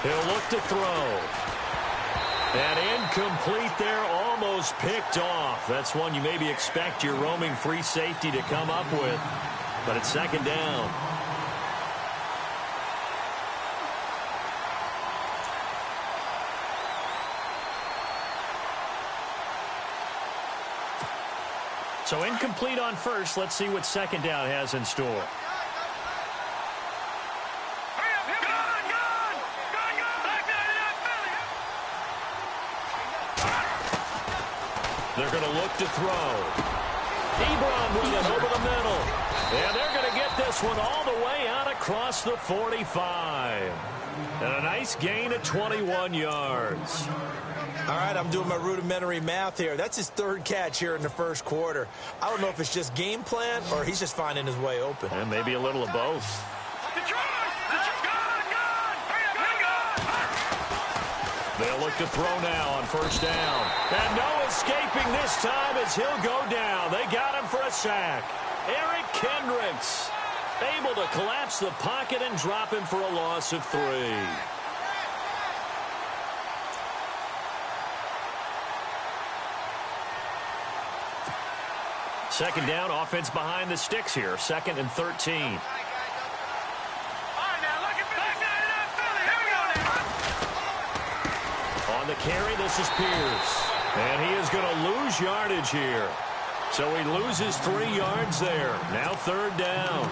He'll look to throw. And incomplete there, almost picked off. That's one you maybe expect your roaming free safety to come up with. But it's second down. So incomplete on first. Let's see what second down has in store. They're going to look to throw. Ebron with it over the middle. And they're going to get this one all the way out across the 45. And a nice gain of 21 yards. All right, I'm doing my rudimentary math here. That's his third catch here in the first quarter. I don't know if it's just game plan or he's just finding his way open. And maybe a little of both. They'll look to throw now on first down. And no escaping this time as he'll go down. They got him for a sack. Eric Kendricks able to collapse the pocket and drop him for a loss of 3. Second down, offense behind the sticks here. 2nd and 13. On the carry, this is Pierce. And he is going to lose yardage here. So he loses 3 yards there. Now 3rd down.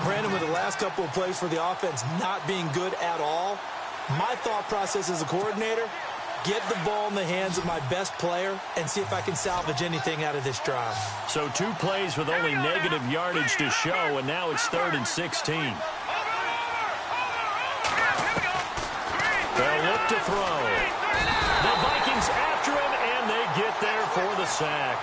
Brandon, with the last couple of plays for the offense not being good at all, my thought process as a coordinator, get the ball in the hands of my best player and see if I can salvage anything out of this drive. So 2 plays with only negative yardage to show, and now it's 3rd and 16. They'll look to throw. The Vikings after him, and they get there for the sack.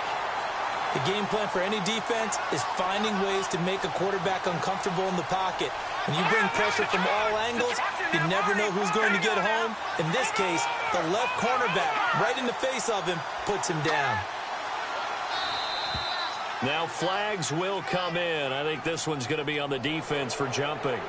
The game plan for any defense is finding ways to make a quarterback uncomfortable in the pocket. When you bring pressure from all angles, you never know who's going to get home. In this case, the left cornerback, right in the face of him, puts him down. Now flags will come in. I think this one's going to be on the defense for jumping.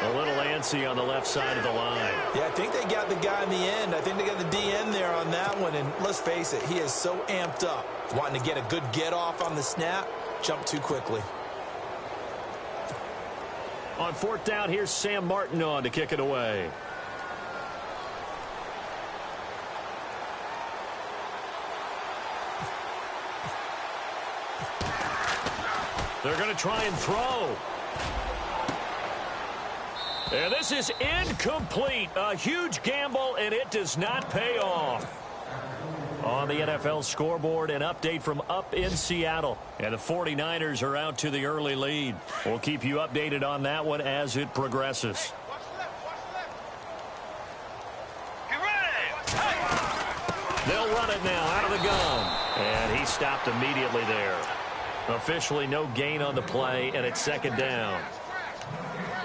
A little antsy on the left side of the line. Yeah, I think they got the guy in the end. I think they got the DN there on that one. And let's face it, he is so amped up, wanting to get a good get-off on the snap, jump too quickly. On 4th down, here's Sam Martin on to kick it away. They're going to try and throw. And this is incomplete. A huge gamble, and it does not pay off. On the NFL scoreboard, an update from up in Seattle. And the 49ers are out to the early lead. We'll keep you updated on that one as it progresses. They'll run it now out of the gun. And he stopped immediately there. Officially no gain on the play, and it's 2nd down.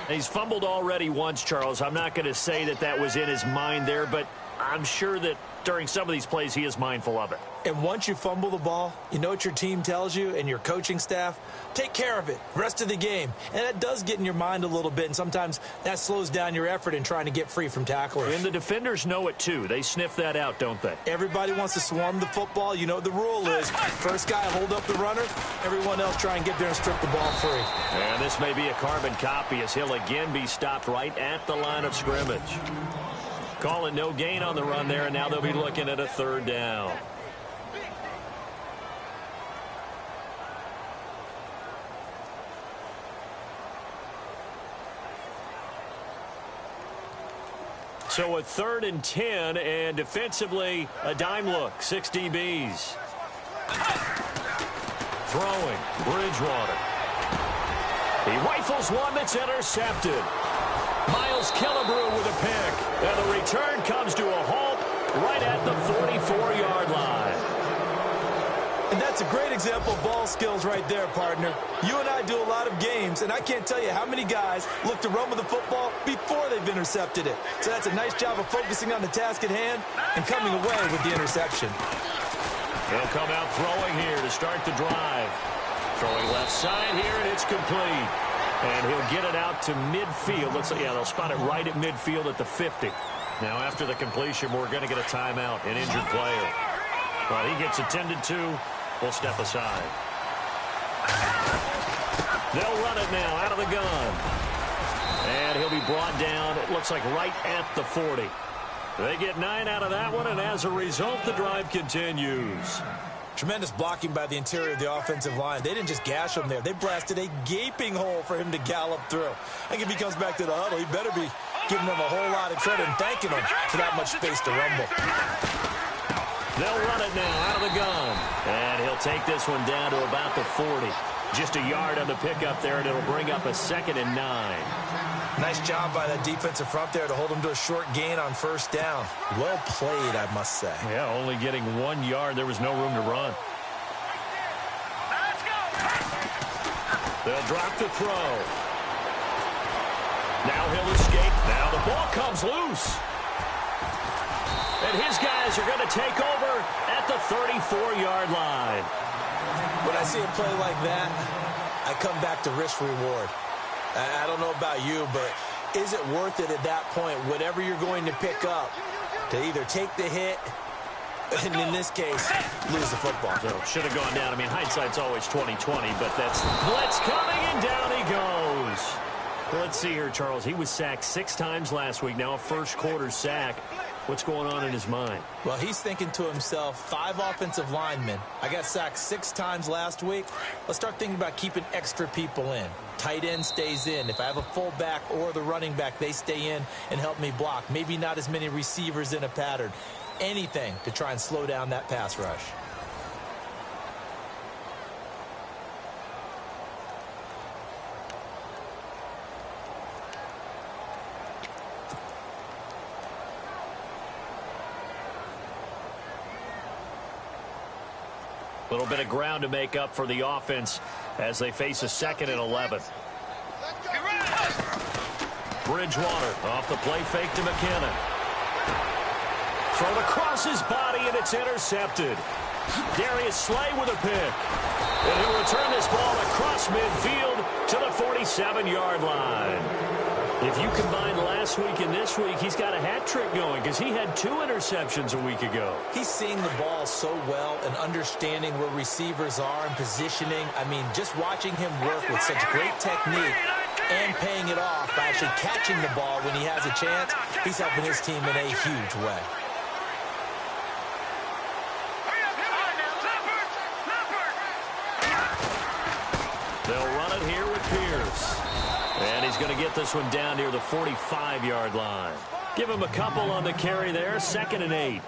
He's fumbled already once, Charles. I'm not going to say that that was in his mind there, but I'm sure that during some of these plays he is mindful of it. And once you fumble the ball, you know what your team tells you and your coaching staff? Take care of it. Rest of the game. And that does get in your mind a little bit, and sometimes that slows down your effort in trying to get free from tacklers. And the defenders know it too. They sniff that out, don't they? Everybody wants to swarm the football. You know what the rule is. First guy hold up the runner. Everyone else try and get there and strip the ball free. And this may be a carbon copy as he'll again be stopped right at the line of scrimmage. Calling no gain on the run there, and now they'll be looking at a 3rd down. So a 3rd and 10, and defensively, a dime look. 6 DBs. Throwing. Bridgewater. He rifles one that's intercepted. Miles Killebrew with a pick. And the return comes to a halt right at the 44-yard line. And that's a great example of ball skills right there, partner. You and I do a lot of games, and I can't tell you how many guys look to run with the football before they've intercepted it. So that's a nice job of focusing on the task at hand and coming away with the interception. They'll come out throwing here to start the drive. Throwing left side here, and it's complete. And he'll get it out to midfield. Yeah, they'll spot it right at midfield at the 50. Now, after the completion, we're going to get a timeout, an injured player. Well, he gets attended to. We'll step aside. They'll run it now out of the gun. And he'll be brought down, it looks like right at the 40. They get 9 out of that one, and as a result, the drive continues. Tremendous blocking by the interior of the offensive line. They didn't just gash him there. They blasted a gaping hole for him to gallop through. I think if he comes back to the huddle, he better be giving them a whole lot of credit and thanking them for that much space to rumble. They'll run it now out of the gun. And he'll take this one down to about the 40. Just a yard on the pickup there, and it'll bring up a 2nd and 9. Nice job by that defensive front there to hold him to a short gain on first down. Well played, I must say. Yeah, only getting 1 yard. There was no room to run. They'll drop the throw. Now he'll escape. Now the ball comes loose. And his guys are going to take over at the 34-yard line. When I see a play like that, I come back to risk-reward. I don't know about you, but is it worth it at that point, whatever you're going to pick up, to either take the hit, and in this case, lose the football? So should have gone down. I mean, hindsight's always 20/20, but that's blitz coming, and down he goes. Well, let's see here, Charles. He was sacked 6 times last week, now a first-quarter sack. What's going on in his mind? Well, he's thinking to himself, 5 offensive linemen. I got sacked 6 times last week. Let's start thinking about keeping extra people in. Tight end stays in. If I have a fullback or the running back, they stay in and help me block. Maybe not as many receivers in a pattern. Anything to try and slow down that pass rush. A little bit of ground to make up for the offense as they face a 2nd and 11. Bridgewater off the play fake to McKinnon. Thrown across his body, and it's intercepted. Darius Slay with a pick. And he'll return this ball across midfield to the 47-yard line. If you combine last week and this week, he's got a hat trick going because he had 2 interceptions a week ago. He's seeing the ball so well and understanding where receivers are and positioning. I mean, just watching him work with such great technique and paying it off by actually catching the ball when he has a chance, he's helping his team in a huge way. They'll run it here with Pierce. And he's going to get this one down near the 45-yard line. Give him a couple on the carry there, 2nd and 8.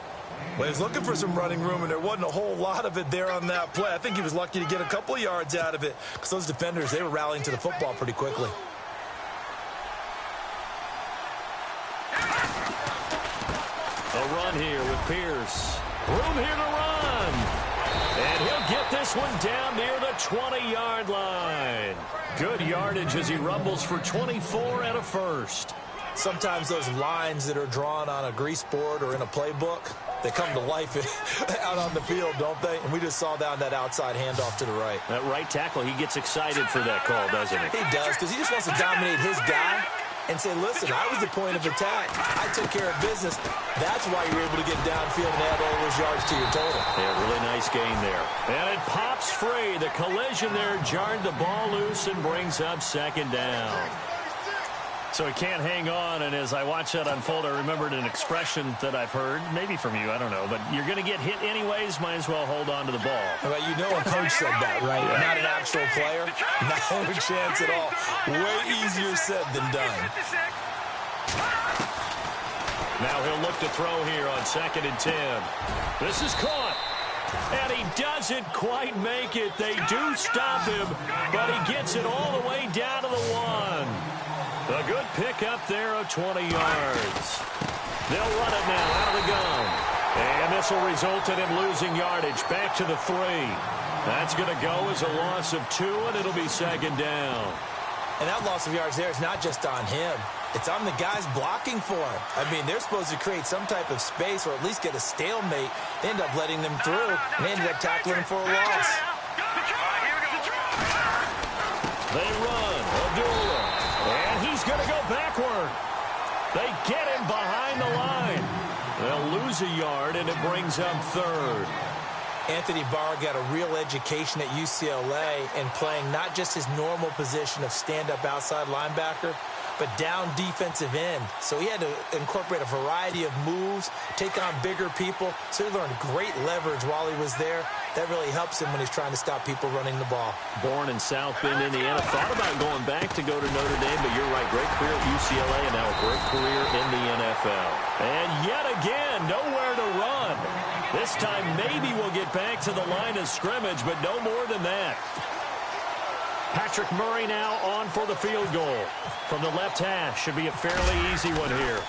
Well, he was looking for some running room, and there wasn't a whole lot of it there on that play. I think he was lucky to get a couple of yards out of it because those defenders, they were rallying to the football pretty quickly. A run here with Pierce. Room here to run. And he'll get this one down near the 20-yard line. Good yardage as he rumbles for 24 and a first. Sometimes those lines that are drawn on a grease board or in a playbook, they come to life out on the field, don't they? And we just saw down that outside handoff to the right. That right tackle, he gets excited for that call, doesn't he? He does, because he just wants to dominate his guy and say, listen, I was the point of attack. I took care of business. That's why you're able to get downfield and add all those yards to your total. Yeah, really nice gain there. And it pops free. The collision there jarred the ball loose and brings up 2nd down. So he can't hang on, and as I watch that unfold, I remembered an expression that I've heard, maybe from you, I don't know, but you're going to get hit anyways, might as well hold on to the ball. Well, you know a coach said that, right? Yeah. Not an actual player. Not a chance at all. Way easier said than done. Now he'll look to throw here on 2nd and 10. This is caught. And he doesn't quite make it. They do stop him, but he gets it all the way down to the 1. A good pick up there of 20 yards. They'll run it now out of the gun. And this will result in him losing yardage back to the 3. That's going to go as a loss of 2, and it'll be 2nd down. And that loss of yards there is not just on him. It's on the guys blocking for him. I mean, they're supposed to create some type of space or at least get a stalemate. They end up letting them through, and they ended up tackling him for a loss. They run. Abdullah backward. They get him behind the line. They'll lose a yard, and it brings up third. Anthony Barr got a real education at UCLA in playing not just his normal position of stand-up outside linebacker, but down defensive end. So he had to incorporate a variety of moves, take on bigger people. So he learned great leverage while he was there. That really helps him when he's trying to stop people running the ball. Born in South Bend, Indiana. Thought about going back to go to Notre Dame, but you're right. Great career at UCLA and now a great career in the NFL. And yet again, nowhere to run. This time maybe we'll get back to the line of scrimmage, but no more than that. Patrick Murray now on for the field goal. From the left hash, should be a fairly easy one here.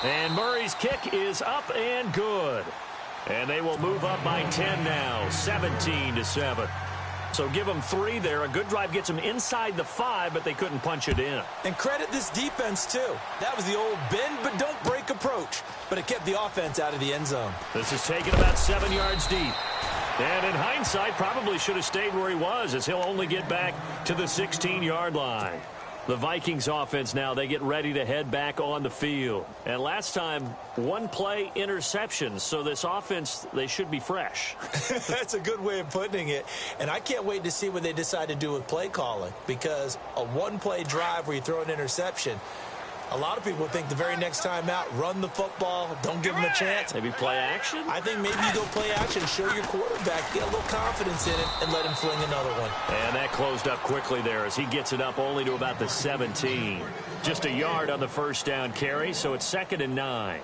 And Murray's kick is up and good. And they will move up by 10 now, 17-7. So give them 3 there. A good drive gets them inside the 5, but they couldn't punch it in. And credit this defense, too. That was the old bend but don't break approach. But it kept the offense out of the end zone. This is taken about 7 yards deep. And in hindsight, probably should have stayed where he was, as he'll only get back to the 16-yard line. The Vikings offense now, they get ready to head back on the field. And last time, 1 play interception. So this offense, they should be fresh. That's a good way of putting it. And I can't wait to see what they decide to do with play calling. Because a 1-play drive where you throw an interception, a lot of people think the very next time out, run the football, don't give them a chance. Maybe play action? I think maybe you go play action, show your quarterback, get a little confidence in it, and let him fling another one. And that closed up quickly there as he gets it up only to about the 17. Just a yard on the first down carry, so it's 2nd and 9.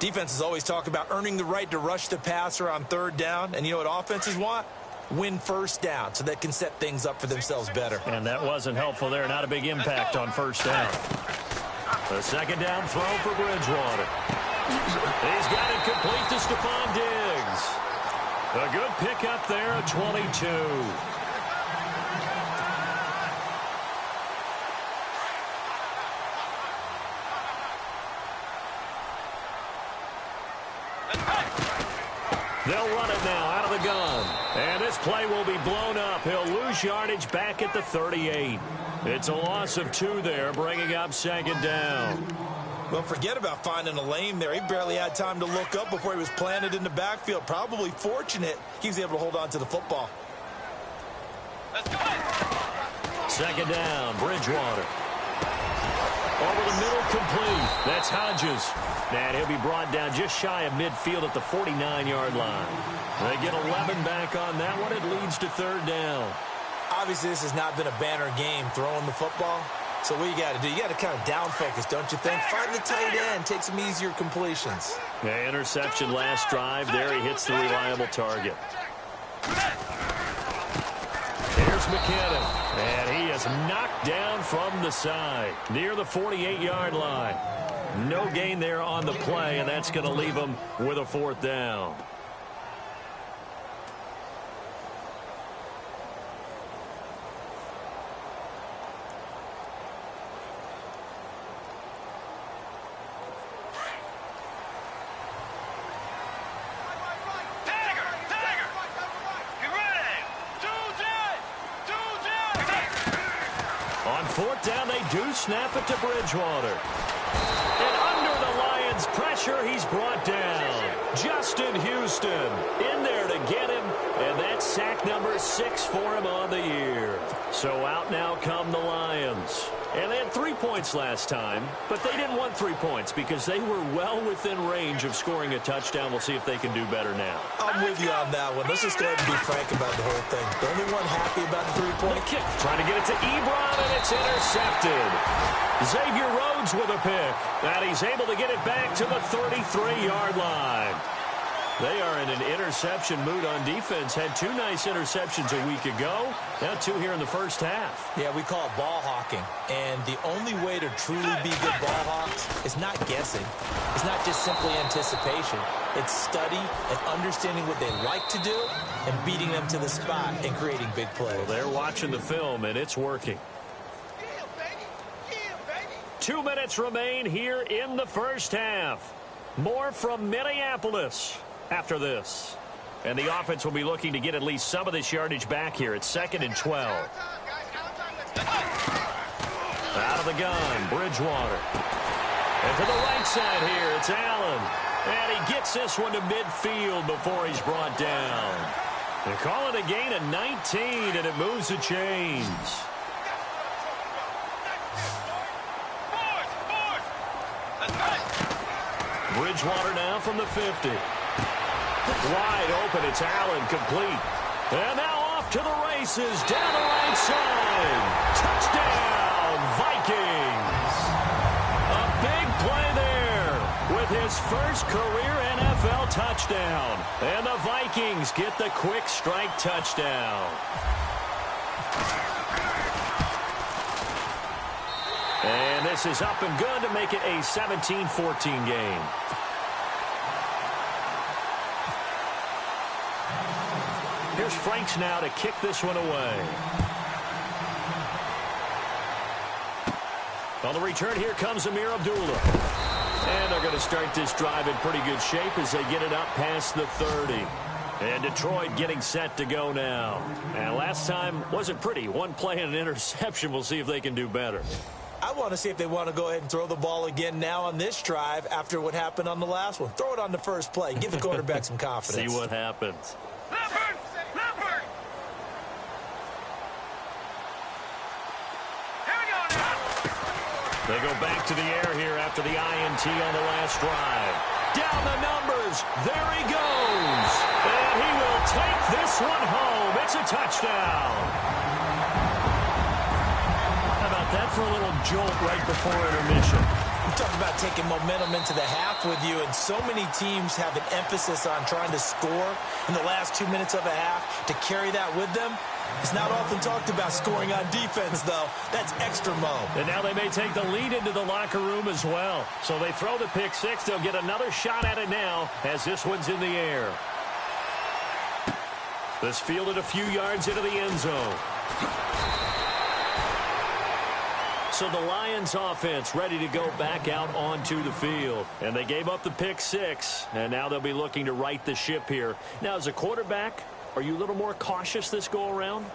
Defenses always talk about earning the right to rush the passer on 3rd down, and you know what offenses want? Win first down so they can set things up for themselves better. And that wasn't helpful there. Not a big impact on first down. The 2nd down throw for Bridgewater. He's got it complete to Stephon Diggs. A good pickup there at 22. They'll run it now out of the gun. And this play will be blown up. He'll lose yardage back at the 38. It's a loss of 2 there, bringing up 2nd down. Well, forget about finding a lane there. He barely had time to look up before he was planted in the backfield. Probably fortunate he was able to hold on to the football. Let's go. 2nd down, Bridgewater. Over the middle, complete. That's Hodges. And he'll be brought down just shy of midfield at the 49-yard line. They get 11 back on that one. It leads to 3rd down. Obviously, this has not been a banner game throwing the football. So what you got to do, you got to kind of down focus, don't you think? Find the tight end, take some easier completions. Yeah, interception last drive. There he hits the reliable target. Here's McKinnon. And he is knocked down from the side near the 48-yard line. No gain there on the play, and that's going to leave him with a 4th down. On 4th down, they do snap it to Bridgewater. And under the Lions' pressure, he's brought down. Justin Houston in there to get him, and that's sack number 6 for him on the year. So out now come the Lions. And they had 3 points last time, but they didn't want 3 points because they were well within range of scoring a touchdown. We'll see if they can do better now. I'm with you on that one. Let's just go ahead and be frank about the whole thing. The only one happy about the 3-point kick. Trying to get it to Ebron, and it's intercepted. Xavier Rhodes with a pick. And he's able to get it back to the 33-yard line. They are in an interception mood on defense. Had 2 nice interceptions a week ago. Now 2 here in the first half. Yeah, we call it ball hawking. And the only way to truly be good ball hawks is not guessing. It's not just simply anticipation. It's study and understanding what they like to do and beating them to the spot and creating big plays. Well, they're watching the film, and it's working. 2 minutes remain here in the first half. More from Minneapolis after this. And the offense will be looking to get at least some of this yardage back here. It's 2nd and 12. Out of of the gun. Bridgewater. And to the right side here, it's Allen. And he gets this one to midfield before he's brought down. They call it a gain of 19, and it moves the chains. Bridgewater now from the 50. Wide open, it's Allen, complete. And now off to the races, down the right side. Touchdown, Vikings. A big play there with his first career NFL touchdown. And the Vikings get the quick strike touchdown. And this is up and good to make it a 17-14 game. Here's Franks now to kick this one away. On the return, here comes Amir Abdullah. And they're going to start this drive in pretty good shape as they get it up past the 30. And Detroit getting set to go now. And last time wasn't pretty. One play and an interception. We'll see if they can do better. I want to see if they want to go ahead and throw the ball again now on this drive after what happened on the last one. Throw it on the first play. Give the quarterback some confidence. See what happens. They go back to the air here after the INT on the last drive. Down the numbers. There he goes. And he will take this one home. It's a touchdown. How about that for a little jolt right before intermission? You talk about taking momentum into the half with you, and so many teams have an emphasis on trying to score in the last 2 minutes of a half. To carry that with them, it's not often talked about scoring on defense, though. That's extra mo. And now they may take the lead into the locker room as well. So they throw the pick six. They'll get another shot at it now as this one's in the air. This fielded a few yards into the end zone. So the Lions offense ready to go back out onto the field. And they gave up the pick six, and now they'll be looking to right the ship here. Now, as a quarterback, are you a little more cautious this go-around?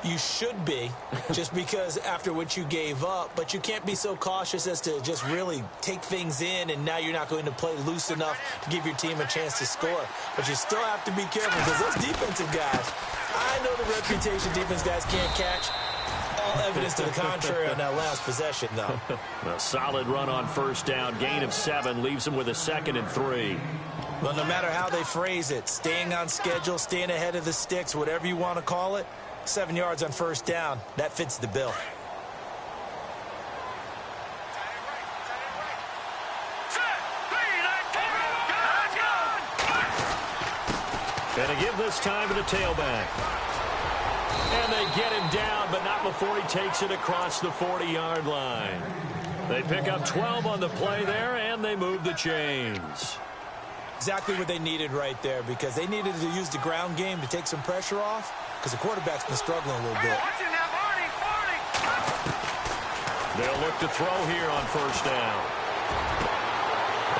You should be, just because after what you gave up, but you can't be so cautious as to just really take things in, and now you're not going to play loose enough to give your team a chance to score. But you still have to be careful because those defensive guys, I know the reputation defense guys can't catch. All evidence to the contrary on that last possession, though. A solid run on first down. Gain of 7 leaves them with a 2nd and 3. Well, no matter how they phrase it, staying on schedule, staying ahead of the sticks, whatever you want to call it, 7 yards on first down, that fits the bill. Gonna give this time to the tailback. And they get him down, but not before he takes it across the 40-yard line. They pick up 12 on the play there, and they move the chains. Exactly what they needed right there, because they needed to use the ground game to take some pressure off, because the quarterback's been struggling a little bit. They'll look to throw here on first down.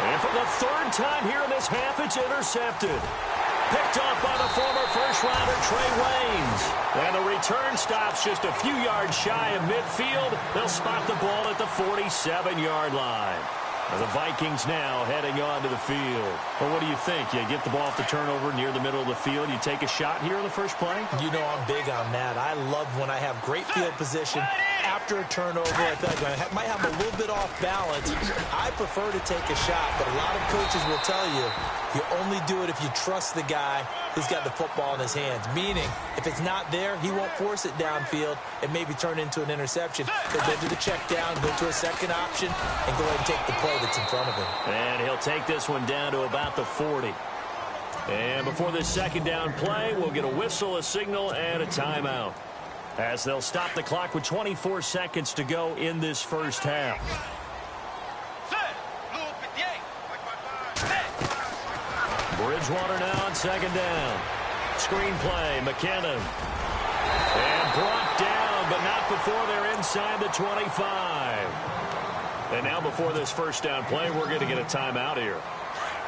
And for the 3rd time here in this half, it's intercepted. Picked off by the former first-rounder Trey Waynes. And the return stops just a few yards shy of midfield. They'll spot the ball at the 47-yard line. The Vikings now heading on to the field. Well, what do you think? You get the ball off the turnover near the middle of the field. You take a shot here in the first play? You know I'm big on that. I love when I have great field position after a turnover. I feel like I might have a little bit off balance. I prefer to take a shot, but a lot of coaches will tell you you only do it if you trust the guy who's got the football in his hands. Meaning, if it's not there, he won't force it downfield and maybe turn into an interception. He'll go to the check down, go to a second option, and go ahead and take the play that's in front of him. And he'll take this one down to about the 40. And before this second down play, we'll get a whistle, a signal, and a timeout, as they'll stop the clock with 24 seconds to go in this first half. Bridgewater now on second down. Screen play, McKinnon. And brought down, but not before they're inside the 25. And now before this first down play, we're going to get a timeout here,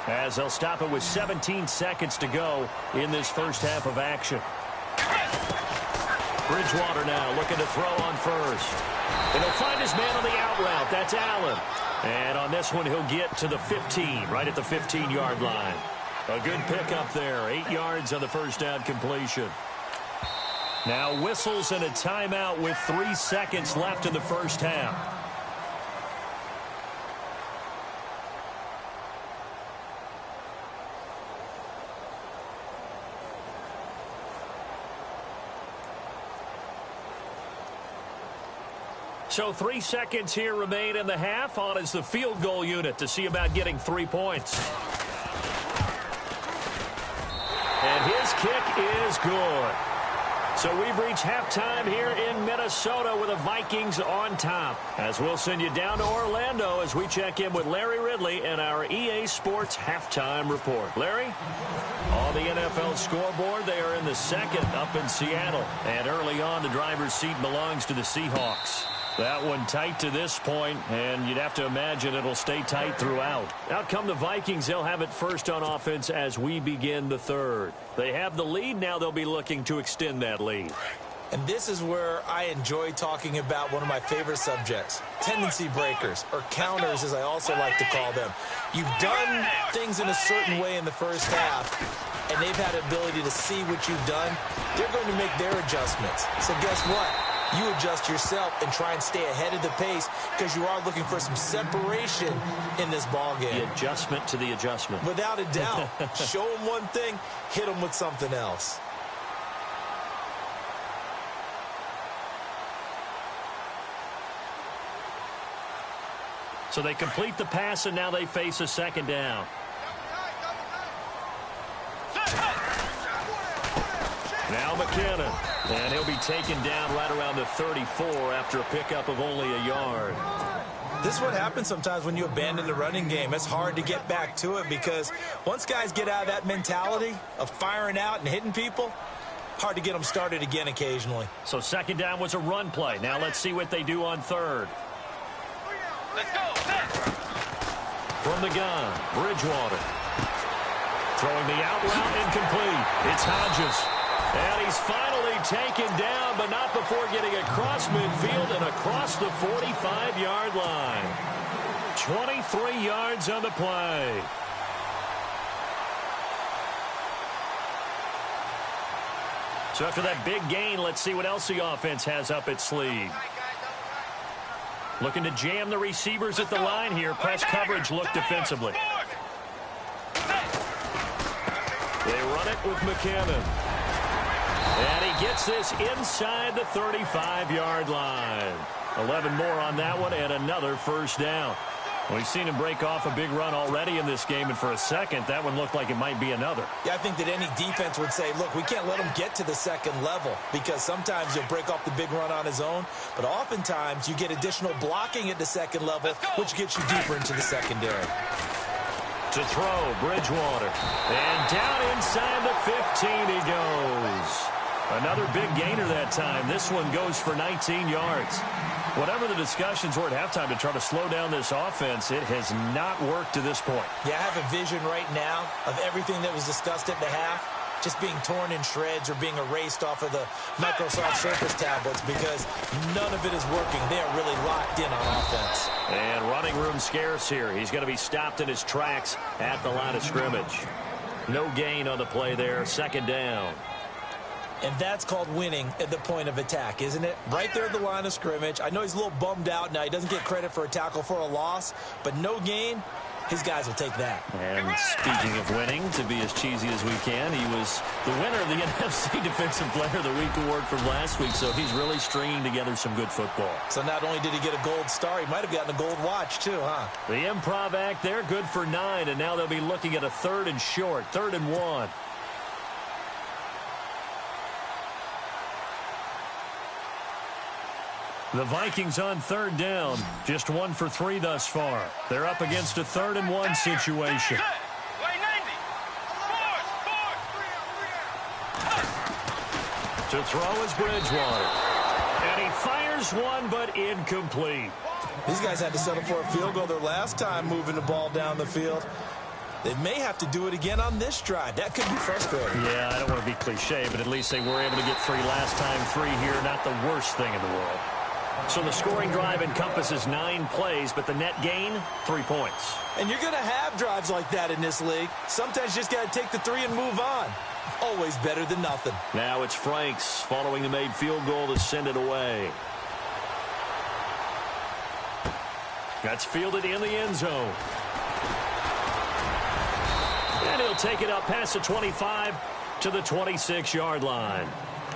as they'll stop it with 17 seconds to go in this first half of action. Bridgewater now looking to throw on first. And he'll find his man on the out route. That's Allen. And on this one, he'll get to the 15, right at the 15-yard line. A good pickup there. 8 yards on the first down completion. Now whistles and a timeout with 3 seconds left in the first half. So 3 seconds here remain in the half. On is the field goal unit to see about getting 3 points. And his kick is good. So we've reached halftime here in Minnesota with the Vikings on top. As we'll send you down to Orlando as we check in with Larry Ridley and our EA Sports halftime report. Larry? On the NFL scoreboard, they are in the second up in Seattle. And early on, the driver's seat belongs to the Seahawks. That one tight to this point, and you'd have to imagine it'll stay tight throughout. Out come the Vikings. They'll have it first on offense as we begin the third. They have the lead. Now they'll be looking to extend that lead. And this is where I enjoy talking about one of my favorite subjects, tendency breakers, or counters as I also like to call them. You've done things in a certain way in the first half, and they've had the ability to see what you've done. They're going to make their adjustments. So guess what? You adjust yourself and try and stay ahead of the pace because you are looking for some separation in this ball game. The adjustment to the adjustment. Without a doubt. Show them one thing, hit them with something else. So they complete the pass, and now they face a second down. Now McKinnon. And he'll be taken down right around the 34 after a pickup of only a yard. This is what happens sometimes when you abandon the running game. It's hard to get back to it because once guys get out of that mentality of firing out and hitting people, hard to get them started again occasionally. So second down was a run play. Now let's see what they do on third. Let's go. From the gun, Bridgewater. Throwing the out route incomplete. It's Hodges. And he's finally taken down, but not before getting across midfield and across the 45-yard line. 23 yards on the play. So after that big gain, let's see what else the offense has up its sleeve. Looking to jam the receivers at the line here. Press coverage look defensively. They run it with McKinnon. And he gets this inside the 35-yard line. 11 more on that one and another first down. We've seen him break off a big run already in this game, and for a second, that one looked like it might be another. Yeah, I think that any defense would say, look, we can't let him get to the second level because sometimes he'll break off the big run on his own, but oftentimes you get additional blocking at the second level, which gets you deeper into the secondary. To throw, Bridgewater. And down inside the 15 he goes. Another big gainer that time. This one goes for 19 yards. Whatever the discussions were at halftime to try to slow down this offense, it has not worked to this point. Yeah, I have a vision right now of everything that was discussed at the half just being torn in shreds or being erased off of the Microsoft Surface tablets because none of it is working. They are really locked in on offense. And running room scarce here. He's going to be stopped in his tracks at the line of scrimmage. No gain on the play there. Second down. And that's called winning at the point of attack, isn't it? Right there at the line of scrimmage. I know he's a little bummed out now. He doesn't get credit for a tackle for a loss, but no gain, his guys will take that. And speaking of winning, to be as cheesy as we can, he was the winner of the NFC Defensive Player of the Week award from last week, so he's really stringing together some good football. So not only did he get a gold star, he might have gotten a gold watch too, huh? The improv act there, good for 9, and now they'll be looking at a third and short, 3rd and 1. The Vikings on 3rd down, just 1 for 3 thus far. They're up against a 3rd and 1 situation. To throw is Bridgewater. And he fires one, but incomplete. These guys had to settle for a field goal their last time moving the ball down the field. They may have to do it again on this drive. That could be frustrating. Yeah, I don't want to be cliche, but at least they were able to get 3 last time. 3 here, not the worst thing in the world. So the scoring drive encompasses 9 plays, but the net gain, 3 points. And you're going to have drives like that in this league. Sometimes you just got to take the 3 and move on. Always better than nothing. Now it's Franks following the made field goal to send it away. That's fielded in the end zone. And he'll take it up past the 25 to the 26-yard line.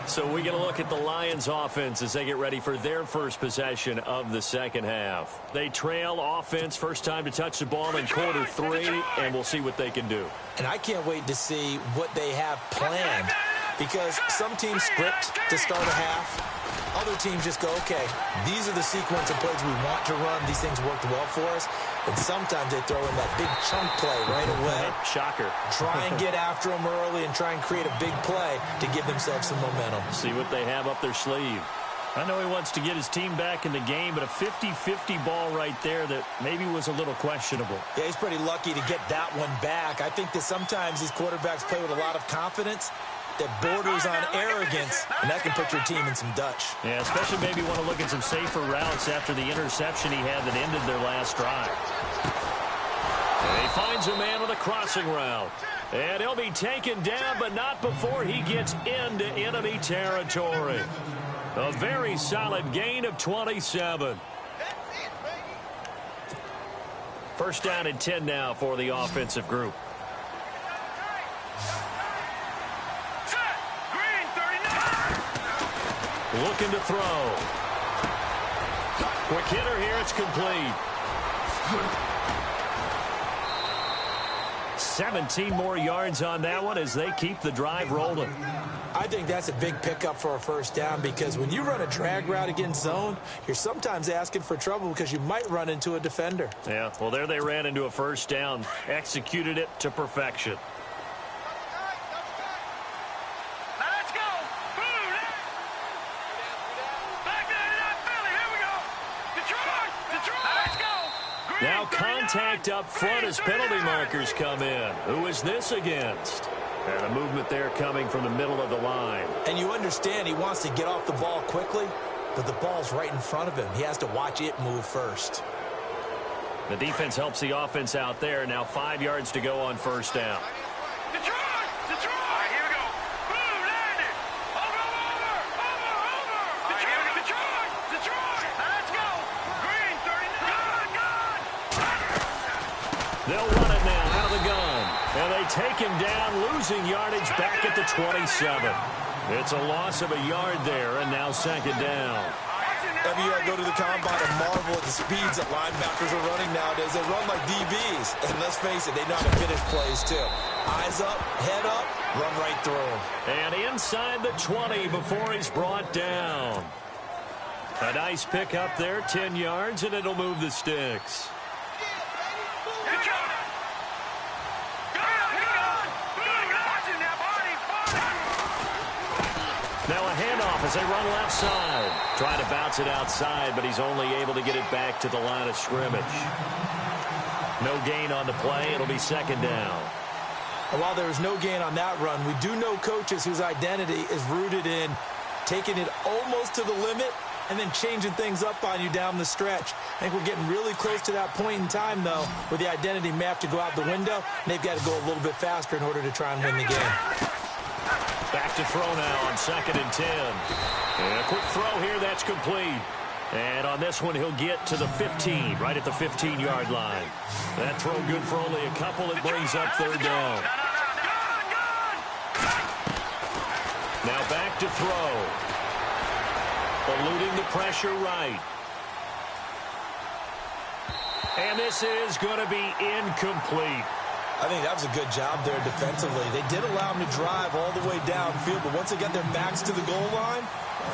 So we get a look at the Lions offense as they get ready for their first possession of the second half. They trail offense, first time to touch the ball in quarter 3, and we'll see what they can do. And I can't wait to see what they have planned, because some teams script to start a half. Other teams just go, okay, these are the sequence of plays we want to run. These things worked well for us. And sometimes they throw in that big chunk play right away. Shocker. Try and get after them early and try and create a big play to give themselves some momentum. See what they have up their sleeve. I know he wants to get his team back in the game, but a 50-50 ball right there that maybe was a little questionable. Yeah, he's pretty lucky to get that one back. I think that sometimes these quarterbacks play with a lot of confidence that borders on arrogance, and that can put your team in some Dutch. Yeah, especially maybe want to look at some safer routes after the interception he had that ended their last drive. And he finds a man with a crossing route. And he'll be taken down, but not before he gets into enemy territory. A very solid gain of 27. First down and 10 now for the offensive group. Looking to throw. Quick hitter here. It's complete. 17 more yards on that one as they keep the drive rolling. I think that's a big pickup for a first down, because when you run a drag route against zone, you're sometimes asking for trouble because you might run into a defender. Yeah, well, there they ran into a first down. Executed it to perfection. Now contact up front as penalty markers come in. Who is this against? And a movement there coming from the middle of the line. And you understand he wants to get off the ball quickly, but the ball's right in front of him. He has to watch it move first. The defense helps the offense out there. Now 5 yards to go on first down. They'll run it now out of the gun. And they take him down, losing yardage back at the 27. It's a loss of a yard there, and now second down. Every year I go to the combine and marvel at the speeds that linebackers are running nowadays. They run like DBs. And let's face it, they know how to finish plays too. Eyes up, head up, run right through them. And inside the 20 before he's brought down. A nice pick up there, 10 yards, and it'll move the sticks. Now a handoff as they run left side. Trying to bounce it outside, but he's only able to get it back to the line of scrimmage. No gain on the play. It'll be second down. And while there was no gain on that run, we do know coaches whose identity is rooted in taking it almost to the limit and then changing things up on you down the stretch. I think we're getting really close to that point in time, though, where the identity may have to go out the window, and they've got to go a little bit faster in order to try and win the game. Back to throw now on second and 10. And a quick throw here, that's complete. And on this one, he'll get to the 15, right at the 15-yard line. That throw good for only a couple. It brings up third down. Now back to throw. Eluding the pressure right. And this is going to be incomplete. I think that was a good job there defensively. They did allow them to drive all the way downfield, but once they got their backs to the goal line,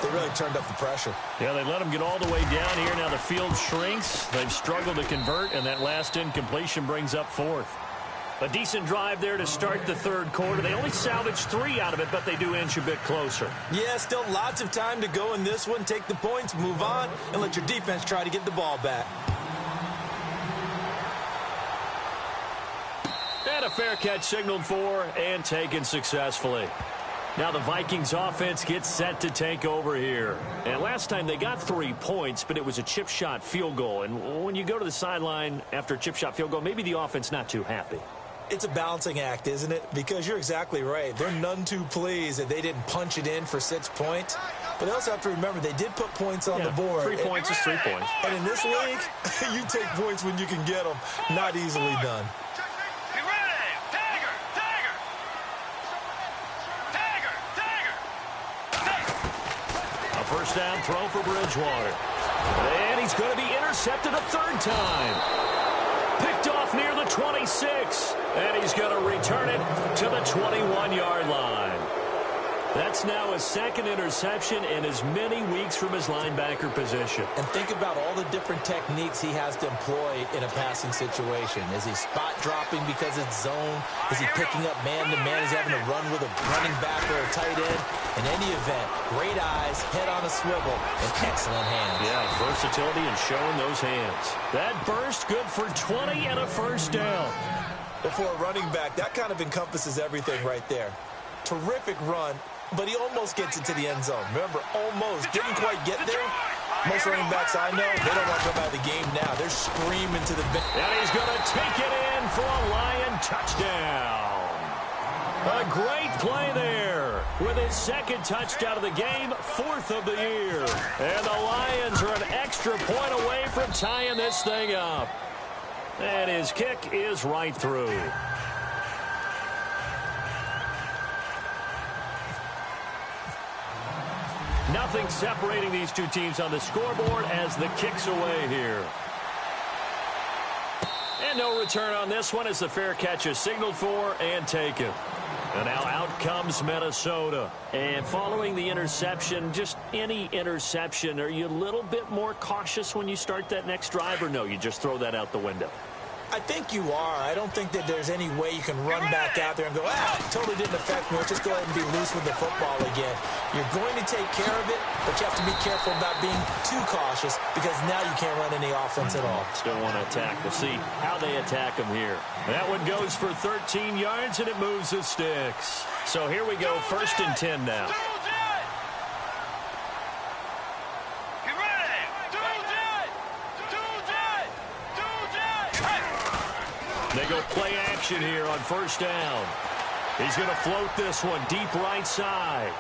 they really turned up the pressure. Yeah, they let them get all the way down here. Now the field shrinks. They've struggled to convert, and that last incompletion brings up fourth. A decent drive there to start the third quarter. They only salvaged 3 out of it, but they do inch a bit closer. Yeah, still lots of time to go in this one. Take the points, move on, and let your defense try to get the ball back. And a fair catch signaled for and taken successfully. Now the Vikings offense gets set to take over here. And last time they got 3 points, but it was a chip shot field goal. And when you go to the sideline after a chip shot field goal, maybe the offense not too happy. It's a balancing act, isn't it? Because you're exactly right. They're none too pleased that they didn't punch it in for 6 points. But they also have to remember they did put points on the board. 3 points is 3 points. And in this league, you take points when you can get them. Not easily done. First down throw for Bridgewater. And he's going to be intercepted a third time. Picked off near the 26. And he's going to return it to the 21-yard line. That's now his second interception in as many weeks from his linebacker position. And think about all the different techniques he has to employ in a passing situation. Is he spot dropping because it's zone? Is he picking up man-to-man? Is he having to run with a running back or a tight end? In any event, great eyes, head on a swivel, and excellent hands. Yeah, versatility and showing those hands. That burst good for 20 and a first down. But for a running back, that kind of encompasses everything right there. Terrific run, but he almost gets it to the end zone. Remember, almost. Didn't quite get there. Most running backs I know, they don't want to come out of the game now. They're screaming to the bench. And he's going to take it in for a Lion touchdown. A great play there with his second touchdown of the game, 4th of the year. And the Lions are an extra point away from tying this thing up. And his kick is right through. Nothing separating these two teams on the scoreboard as the kick's away here. And no return on this one as the fair catch is signaled for and taken. And now out comes Minnesota. And following the interception, just any interception, are you a little bit more cautious when you start that next drive, or no, you just throw that out the window? I think you are. I don't think that there's any way you can run back out there and go, it totally didn't affect me. Let's just go ahead and be loose with the football again. You're going to take care of it, but you have to be careful about being too cautious because now you can't run any offense at all. Still want to attack. We'll see how they attack them here. That one goes for 13 yards, and it moves the sticks. So here we go, 1st and 10 now. They go play action here on 1st down. He's going to float this one deep right side.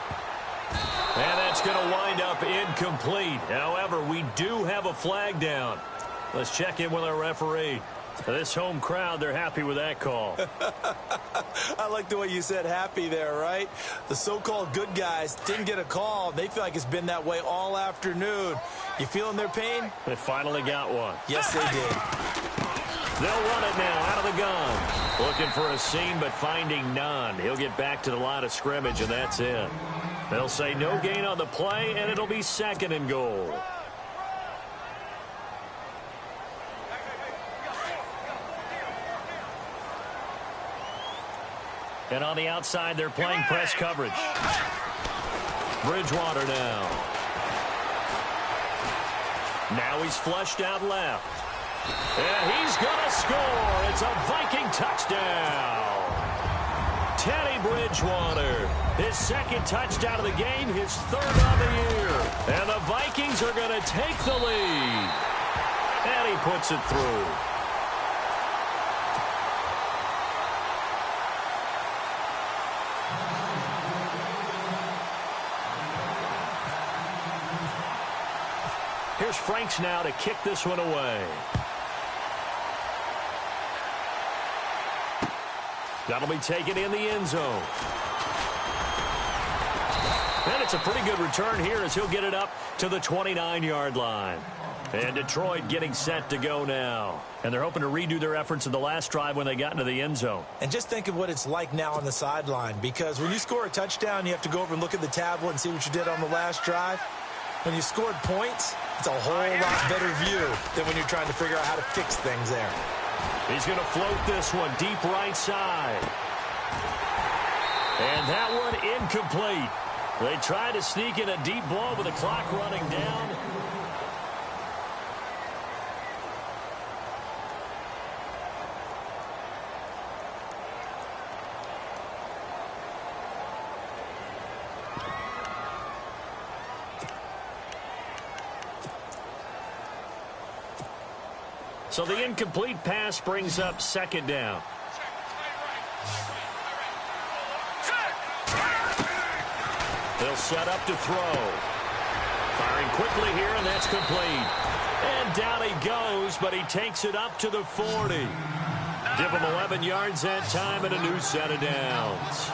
And that's going to wind up incomplete. However, we do have a flag down. Let's check in with our referee. This home crowd, they're happy with that call. I like the way you said happy there, right? The so-called good guys didn't get a call. They feel like it's been that way all afternoon. You feeling their pain? They finally got one. Yes, they did. They'll run it now out of the gun. Looking for a seam, but finding none. He'll get back to the line of scrimmage, and that's it. They'll say no gain on the play, and it'll be 2nd and goal. And on the outside, they're playing press coverage. Bridgewater now. Now he's flushed out left. And he's going to score. It's a Viking touchdown. Teddy Bridgewater, his 2nd touchdown of the game, his 3rd of the year. And the Vikings are going to take the lead. And he puts it through. Here's Franks now to kick this one away. That'll be taken in the end zone. And it's a pretty good return here as he'll get it up to the 29-yard line. And Detroit getting set to go now. And they're hoping to redo their efforts in the last drive when they got into the end zone. And just think of what it's like now on the sideline, because when you score a touchdown, you have to go over and look at the tablet and see what you did on the last drive. When you scored points, it's a whole lot better view than when you're trying to figure out how to fix things there. He's going to float this one deep right side. And that one incomplete. They tried to sneak in a deep ball with the clock running down. So the incomplete pass brings up second down. They'll set up to throw. Firing quickly here, and that's complete. And down he goes, but he takes it up to the 40. Give him 11 yards that time and a new set of downs.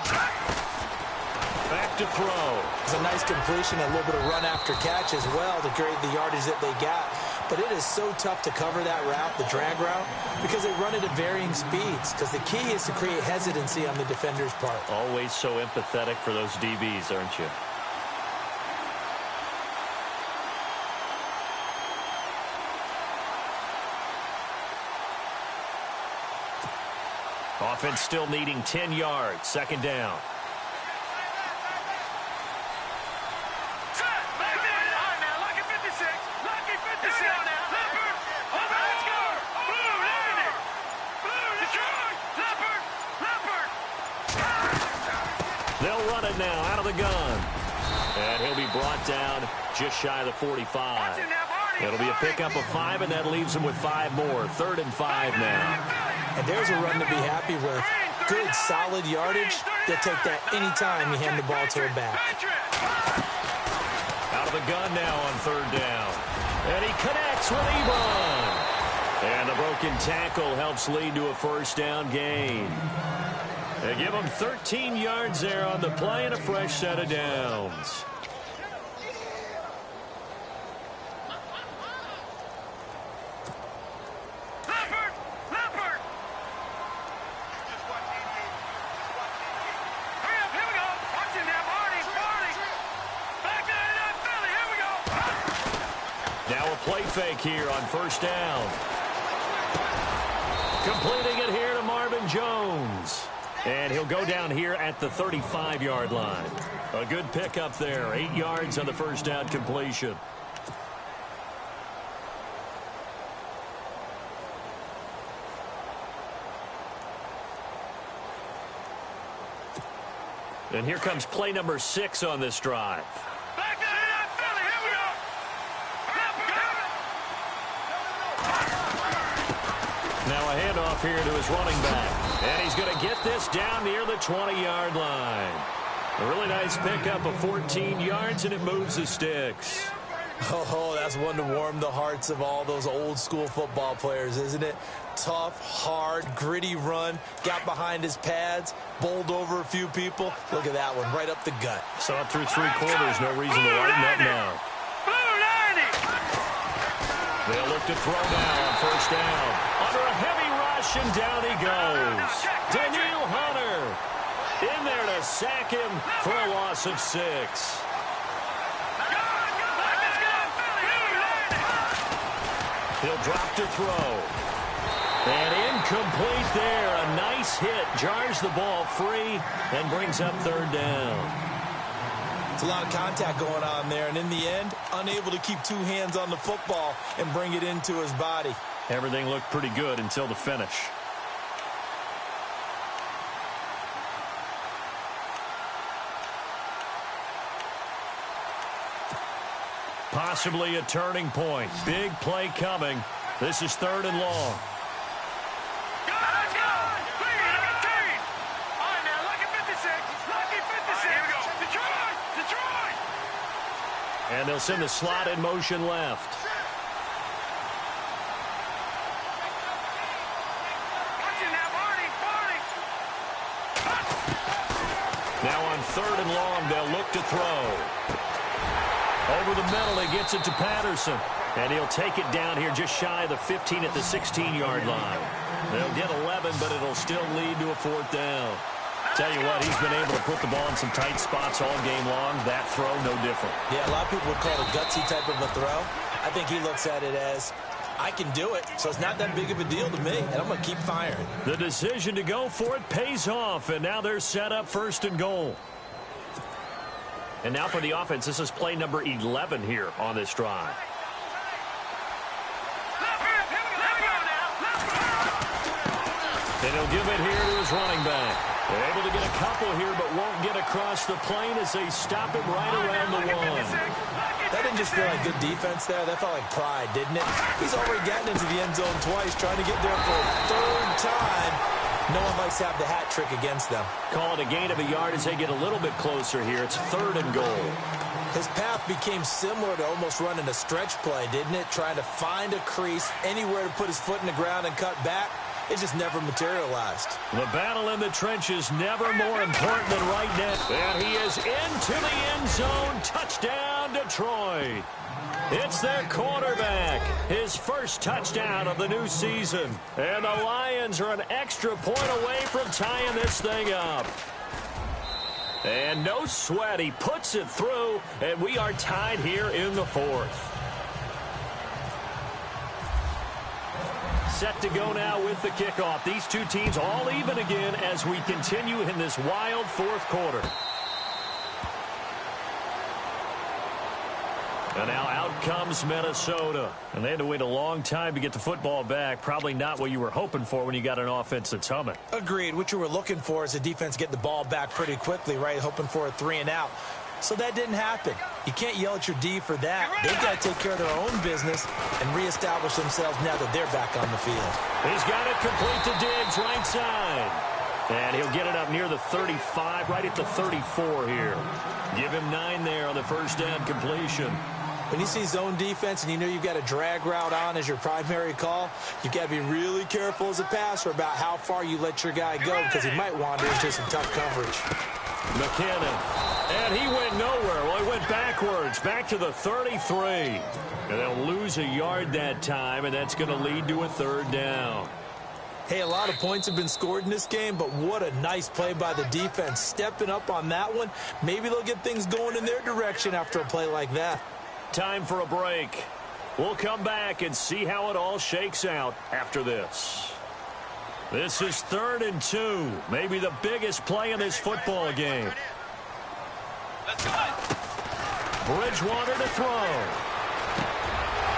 Back to throw. It's a nice completion, a little bit of run after catch as well to create the yardage that they got. But it is so tough to cover that route, the drag route, because they run it at varying speeds. Because the key is to create hesitancy on the defender's part. Always so empathetic for those DBs, aren't you? Offense still needing 10 yards. Second down. They'll run it now out of the gun. And he'll be brought down just shy of the 45. It'll be a pickup of 5, and that leaves him with 5 more. 3rd and 5 now. And there's a run to be happy with. Good, solid yardage. They'll take that anytime you hand the ball to a back. Out of the gun now on 3rd down. And he connects with Ebron. And the broken tackle helps lead to a first down gain. They give him 13 yards there on the play and a fresh set of downs. Play fake here on first down. Completing it here to Marvin Jones. And he'll go down here at the 35-yard line. A good pickup there. 8 yards on the first down completion. And here comes play number 6 on this drive. Now a handoff here to his running back. And he's going to get this down near the 20-yard line. A really nice pickup of 14 yards, and it moves the sticks. Oh, that's one to warm the hearts of all those old-school football players, isn't it? Tough, hard, gritty run. Got behind his pads, bowled over a few people. Look at that one, right up the gut. Saw it through 3 quarters. No reason to lighten up now. They'll look to throw now on first down. Under a heavy rush, and down he goes. Danielle Hunter in there to sack him for a loss of 6. He'll drop to throw. And incomplete there. A nice hit. Jars the ball free and brings up 3rd down. It's a lot of contact going on there, and in the end, unable to keep 2 hands on the football and bring it into his body. Everything looked pretty good until the finish. Possibly a turning point. Big play coming. This is 3rd and long. And they'll send the slot in motion left. Now on 3rd and long, they'll look to throw. Over the middle, he gets it to Patterson. And he'll take it down here just shy of the 15 at the 16-yard line. They'll get 11, but it'll still lead to a 4th down. Tell you what, he's been able to put the ball in some tight spots all game long. That throw, no different. Yeah, a lot of people would call it a gutsy type of a throw. I think he looks at it as, I can do it, so it's not that big of a deal to me, and I'm going to keep firing. The decision to go for it pays off, and now they're set up 1st and goal. And now for the offense, this is play number 11 here on this drive. And he'll give it here to his running back. They're able to get a couple here, but won't get across the plane as they stop him right around the 1. That didn't just feel like good defense there. That felt like pride, didn't it? He's already gotten into the end zone twice, trying to get there for a third time. No one likes to have the hat trick against them. Call it a gain of a yard as they get a little bit closer here. It's 3rd and goal. His path became similar to almost running a stretch play, didn't it? Trying to find a crease, anywhere to put his foot in the ground and cut back. It just never materialized. The battle in the trenches never more important than right now. And he is into the end zone. Touchdown, Detroit. It's their quarterback. His first touchdown of the new season. And the Lions are an extra point away from tying this thing up. And no sweat. He puts it through, and we are tied here in the 4th. Set to go now with the kickoff. These two teams all even again as we continue in this wild 4th quarter. And now out comes Minnesota. And they had to wait a long time to get the football back. Probably not what you were hoping for when you got an offense that's humming. Agreed. What you were looking for is the defense get the ball back pretty quickly, right? Hoping for a 3 and out. So that didn't happen. You can't yell at your D for that. They've got to take care of their own business and reestablish themselves now that they're back on the field. He's got it complete to Diggs, right side. And he'll get it up near the 35, right at the 34 here. Give him 9 there on the first down completion. When you see zone defense and you know you've got a drag route on as your primary call, you've got to be really careful as a passer about how far you let your guy go because he might wander into some tough coverage. McKinnon. And he went nowhere. Well, he went backwards, back to the 33. And they'll lose a yard that time, and that's going to lead to a 3rd down. Hey, a lot of points have been scored in this game, but what a nice play by the defense. Stepping up on that one, maybe they'll get things going in their direction after a play like that. Time for a break. We'll come back and see how it all shakes out after this. This is 3rd and 2. Maybe the biggest play in this football game. Let's go. Bridgewater to throw.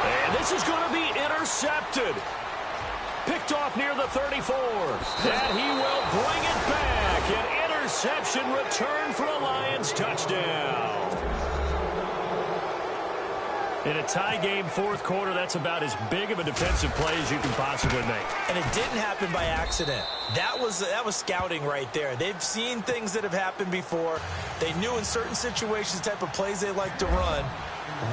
And this is going to be intercepted. Picked off near the 34. And he will bring it back. An interception return for a Lions touchdown. In a tie game, 4th quarter, that's about as big of a defensive play as you can possibly make. And it didn't happen by accident. That was scouting right there. They've seen things that have happened before. They knew in certain situations the type of plays they like to run,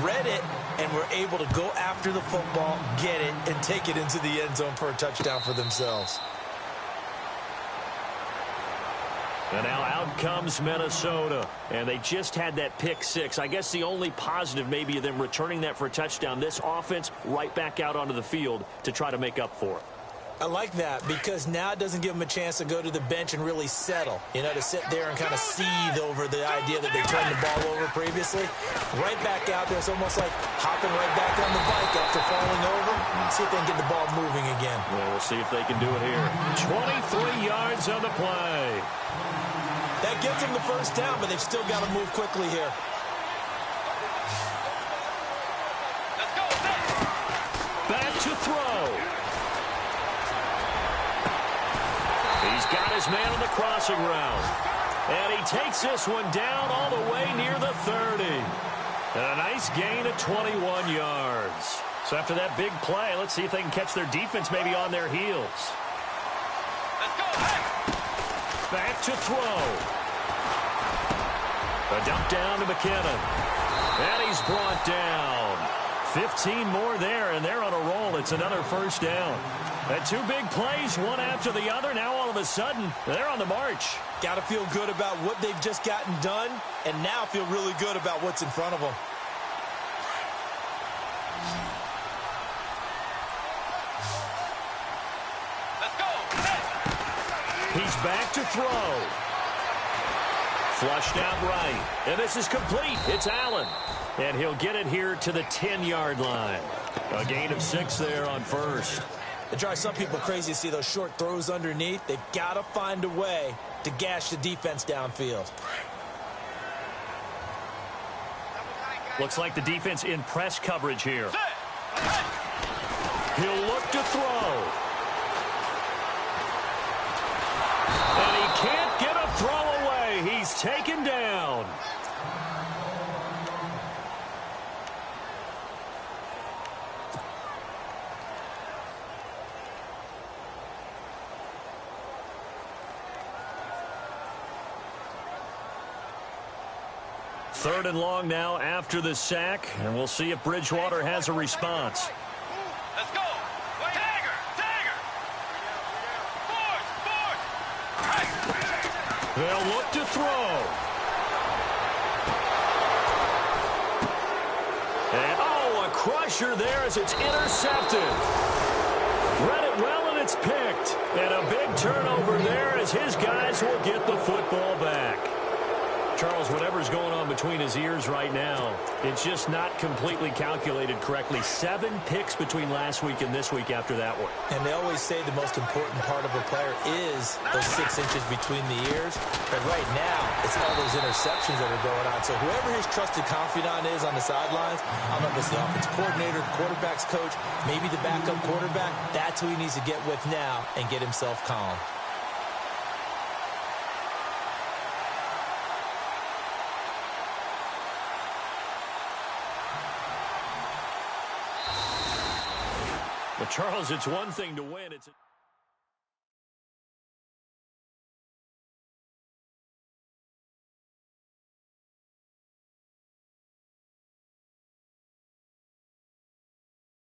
read it, and were able to go after the football, get it, and take it into the end zone for a touchdown for themselves. And now out comes Minnesota. And they just had that pick 6. I guess the only positive maybe of them returning that for a touchdown. This offense right back out onto the field to try to make up for it. I like that because now it doesn't give them a chance to go to the bench and really settle. You know, to sit there and kind of seethe over the idea that they turned the ball over previously. Right back out there. It's almost like hopping right back on the bike after falling over. See if they can get the ball moving again. Well, we'll see if they can do it here. 23 yards on the play. That gets them the first down, but they've still got to move quickly here. Let's go. Back to throw. He's got his man on the crossing route. And he takes this one down all the way near the 30. And a nice gain of 21 yards. So after that big play, let's see if they can catch their defense maybe on their heels. Let's go. Hey. Back to throw. A dump down to McKinnon. And he's brought down. 15 more there, and they're on a roll. It's another first down. And 2 big plays, one after the other. Now all of a sudden, they're on the march. Got to feel good about what they've just gotten done, and now feel really good about what's in front of them. Let's go. Hey. He's back to throw. Flushed out right. And this is complete. It's Allen. And he'll get it here to the 10-yard line. A gain of 6 there on first. It drives some people crazy to see those short throws underneath. They've got to find a way to gash the defense downfield. Looks like the defense in press coverage here. He'll look to throw. And he can't get a throw away. He's taken down. 3rd and long now after the sack, and we'll see if Bridgewater has a response. Let's go. Dagger. Force. They'll look to throw. And, a crusher there as it's intercepted. Read it well, and it's picked. And a big turnover there as his guys will get the football back. Charles, whatever's going on between his ears right now, it's just not completely calculated correctly. 7 picks between last week and this week after that one. And they always say the most important part of a player is those 6 inches between the ears. But right now, it's all those interceptions that are going on. So whoever his trusted confidant is on the sidelines, I don't know if it's the offensive coordinator, the quarterback's coach, maybe the backup quarterback, that's who he needs to get with now and get himself calm. But, Charles, it's one thing to win. It's